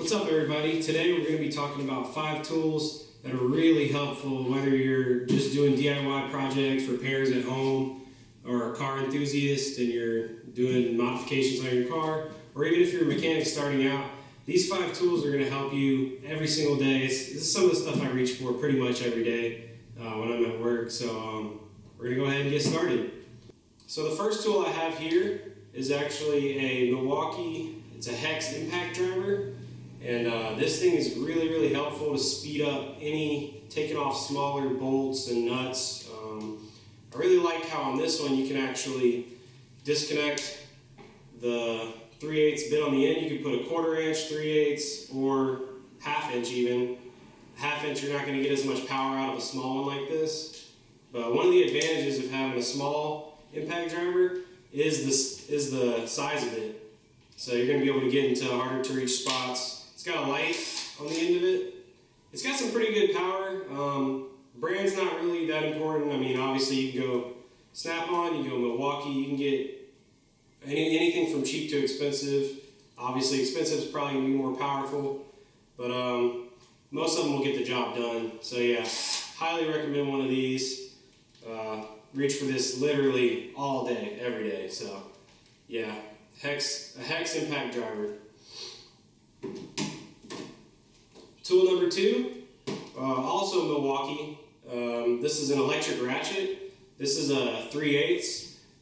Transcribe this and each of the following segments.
What's up, everybody? Today we're going to be talking about 5 tools that are really helpful whether you're just doing DIY projects, repairs at home, or a car enthusiast and you're doing modifications on your car, or even if you're a mechanic starting out. These 5 tools are going to help you every single day. This is some of the stuff I reach for pretty much every day when I'm at work. So we're going to go ahead and get started. So the first tool I have here is actually a Milwaukee, it's a Hex impact driver. And this thing is really helpful to speed up taking off smaller bolts and nuts. I really like how on this one you can actually disconnect the 3/8 bit on the end. You can put a 1/4 inch, 3/8, or 1/2 inch even. 1/2 inch, you're not going to get as much power out of a small one like this. But one of the advantages of having a small impact driver is the size of it. So you're going to be able to get into harder to reach spots. It's got a light on the end of it. It's got some pretty good power. Brand's not really that important. I mean, obviously you can go Snap-on, you can go Milwaukee, you can get anything from cheap to expensive. Obviously expensive is probably going to be more powerful, but most of them will get the job done. So yeah, highly recommend one of these. Reach for this literally all day, every day. So yeah, a Hex impact driver. Tool number 2, also Milwaukee. This is an electric ratchet. This is a 3/8.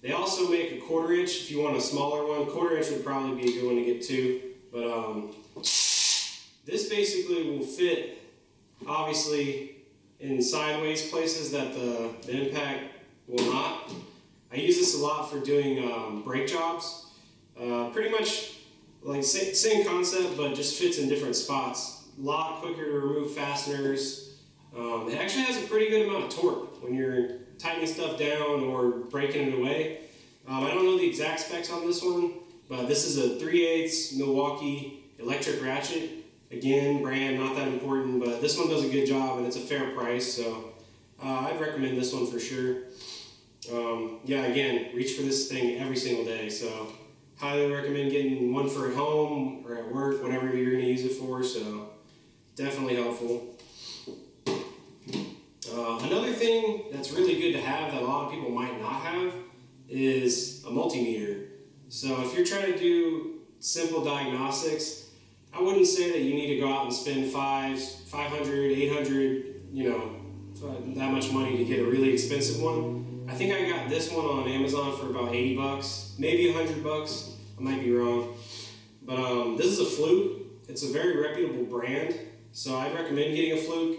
They also make a 1/4 inch if you want a smaller one. 1/4 inch would probably be a good one to get too. But this basically will fit, obviously, in sideways places that the impact will not. I use this a lot for doing brake jobs. Pretty much like same concept, but just fits in different spots. A lot quicker to remove fasteners. It actually has a pretty good amount of torque when you're tightening stuff down or breaking it away. I don't know the exact specs on this one, but this is a 3/8 Milwaukee electric ratchet. Again, brand not that important, but this one does a good job and it's a fair price, so I'd recommend this one for sure. Yeah, again, reach for this thing every single day, so highly recommend getting one for at home or at work, whatever you're going to use it for, so definitely helpful. Another thing that's really good to have that a lot of people might not have is a multimeter. So if you're trying to do simple diagnostics, I wouldn't say that you need to go out and spend $500, $800, that much money to get a really expensive one. I think I got this one on Amazon for about $80, maybe $100. I might be wrong. But this is a Fluke. It's a very reputable brand, so I'd recommend getting a Fluke.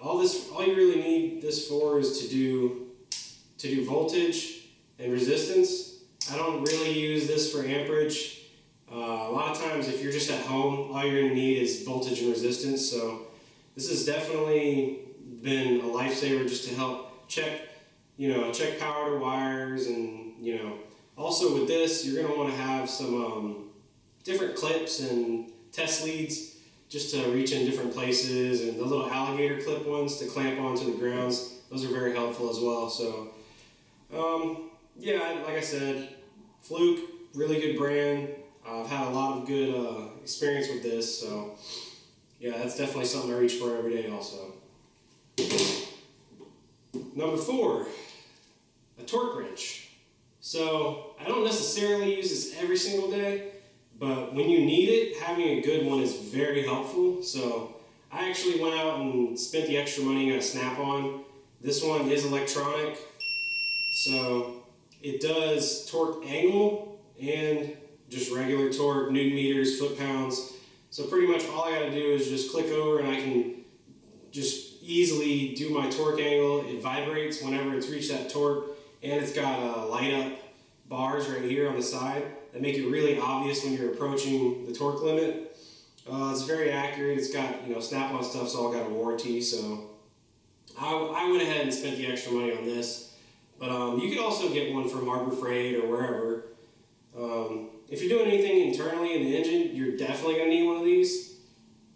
All you really need this for is to do voltage and resistance. I don't really use this for amperage. A lot of times if you're just at home, all you're going to need is voltage and resistance. So this has definitely been a lifesaver just to help check power to wires, and also with this you're going to want to have some different clips and test leads just to reach in different places, and the little alligator clip ones to clamp onto the grounds. Those are very helpful as well. So yeah, like I said, Fluke, really good brand. I've had a lot of good experience with this, so yeah, that's definitely something I reach for every day also. Number 4, a torque wrench. So I don't necessarily use this every single day, but when you need it, having a good one is very helpful. So I actually went out and spent the extra money on a Snap-on. This one is electronic, so it does torque angle and just regular torque, Newton meters, foot-pounds. So pretty much all I got to do is just click over and I can just easily do my torque angle. It vibrates whenever it's reached that torque, and it's got light up bars right here on the side that make it really obvious when you're approaching the torque limit. It's very accurate. It's got, Snap-on stuff's all got a warranty, so I went ahead and spent the extra money on this. But you could also get one from Harbor Freight or wherever. If you're doing anything internally in the engine, you're definitely going to need one of these.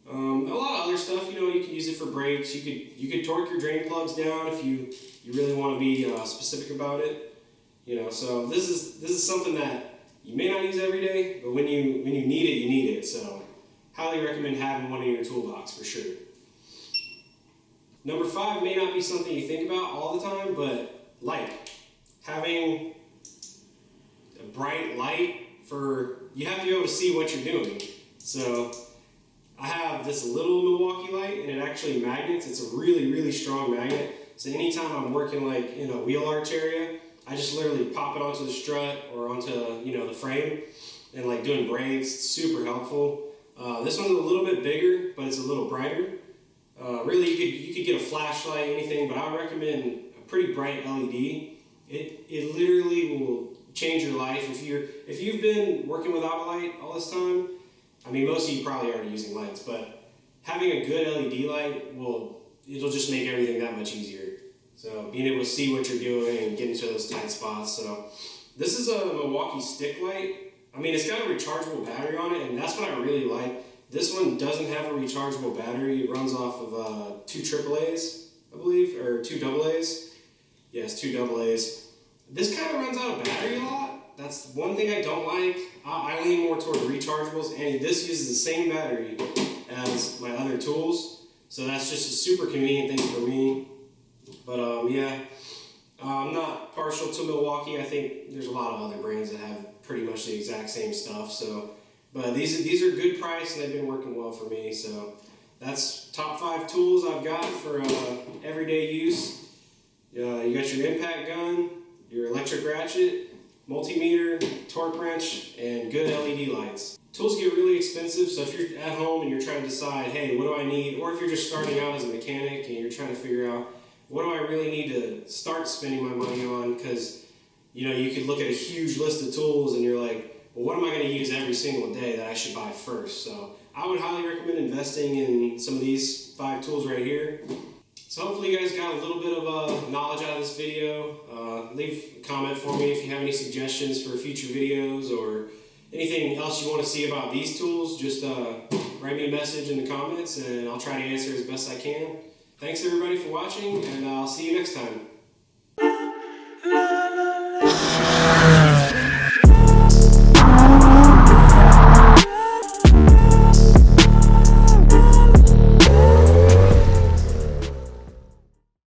A lot of other stuff, you can use it for brakes. You could torque your drain plugs down if you really want to be specific about it. So this is something that you may not use every day, but when you need it, you need it. So highly recommend having one in your toolbox for sure. Number 5 may not be something you think about all the time, but light. Having a bright light you have to be able to see what you're doing. So I have this little Milwaukee light, and it actually magnets. It's a really, really strong magnet. So anytime I'm working like in a wheel arch area, I just literally pop it onto the strut or onto the frame, and like doing brakes. It's super helpful. This one's a little bit bigger, but it's a little brighter. Really, you could get a flashlight, anything, but I would recommend a pretty bright LED. It literally will change your life. If you've been working without a light all this time, I mean, most of you probably aren't using lights, but having a good LED light it'll just make everything that much easier. So being able to see what you're doing and get into those tight spots. So this is a Milwaukee stick light. I mean, it's got a rechargeable battery on it, and that's what I really like. This one doesn't have a rechargeable battery. It runs off of 2 AAAs, I believe, or 2 AA's. Yes, 2 AA's. This kind of runs out of battery a lot. That's one thing I don't like. I lean more toward rechargeables, and this uses the same battery as my other tools. So that's just a super convenient thing for me. But yeah, I'm not partial to Milwaukee. I think there's a lot of other brands that have pretty much the exact same stuff. So, but these are good price, and they've been working well for me. So that's top 5 tools I've got for everyday use. You got your impact gun, your electric ratchet, multimeter, torque wrench, and good LED lights. Tools get really expensive, so if you're at home and you're trying to decide, hey, what do I need? Or if you're just starting out as a mechanic and you're trying to figure out, what do I really need to start spending my money on? Because you could look at a huge list of tools and you're like, well, what am I going to use every single day that I should buy first? So I would highly recommend investing in some of these 5 tools right here. So hopefully you guys got a little bit of knowledge out of this video. Leave a comment for me if you have any suggestions for future videos or anything else you want to see about these tools. Just write me a message in the comments and I'll try to answer as best I can. Thanks everybody for watching, and I'll see you next time.